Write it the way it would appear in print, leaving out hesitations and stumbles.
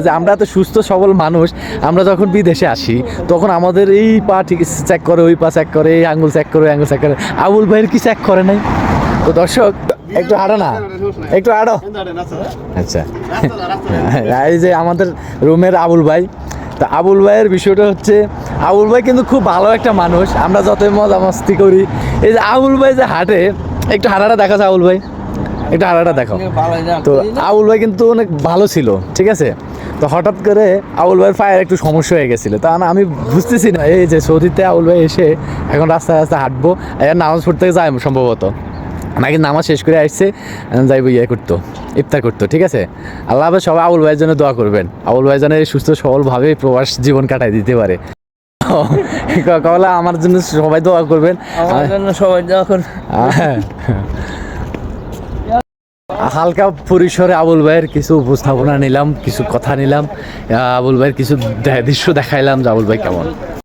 যে আমরা তো সুস্থ সবল মানুষ, আমরা যখন বিদেশে আসি তখন আমাদের এই পা ঠিক চেক করে, ওই পা চেক করে, এই আঙুল চেক করে, ওই আঙুল চেক করে। আবুল ভাইয়ের কি চেক করে নাই? তো দর্শক একটু হাঁটো না, একটু হাঁটো। আচ্ছা, এই যে আমাদের রুমের আবুল ভাই। তা আবুল ভাইয়ের বিষয়টা হচ্ছে, আবুল ভাই কিন্তু খুব ভালো একটা মানুষ, আমরা যতই মজা মস্তি করি। এই যে আবুল ভাই যে হাঁটে, একটু হাঁটাটা দেখা যায় আবুল ভাই, একটু হাঁটাটা দেখো। তো আবুল ভাই কিন্তু অনেক ভালো ছিল, ঠিক আছে। তো হঠাৎ করে আবুল ভাইয়ের পায়ের একটু সমস্যা হয়ে গেছিলো, তা না আমি বুঝতেছি না। এই যে সৌদিতে আবুল ভাই এসে এখন রাস্তায় রাস্তায় হাঁটবো, এর নামাজ পড়তে যায় সম্ভবত, নাকি নামাজ শেষ করে আসছে, যাইব ইয়ে করতো, ইফতার করতো, ঠিক আছে। আল্লাহ হাফেজ। সবাই আবুল ভাইয়ের জন্য দোয়া করবেন, আবুল ভাই যেন সুস্থ সবলভাবে প্রবাস জীবন কাটাই দিতে পারে। কমলা আমার জন্য সবাই দোয়া করবেন, আমার জন্য সবাই দোয়া করবেন। হালকা পরিসরে আবুল ভাইয়ের কিছু উপস্থাপনা নিলাম, কিছু কথা নিলাম, আবুল ভাইয়ের কিছু দৃশ্য দেখাইলাম যে আবুল ভাই কেমন।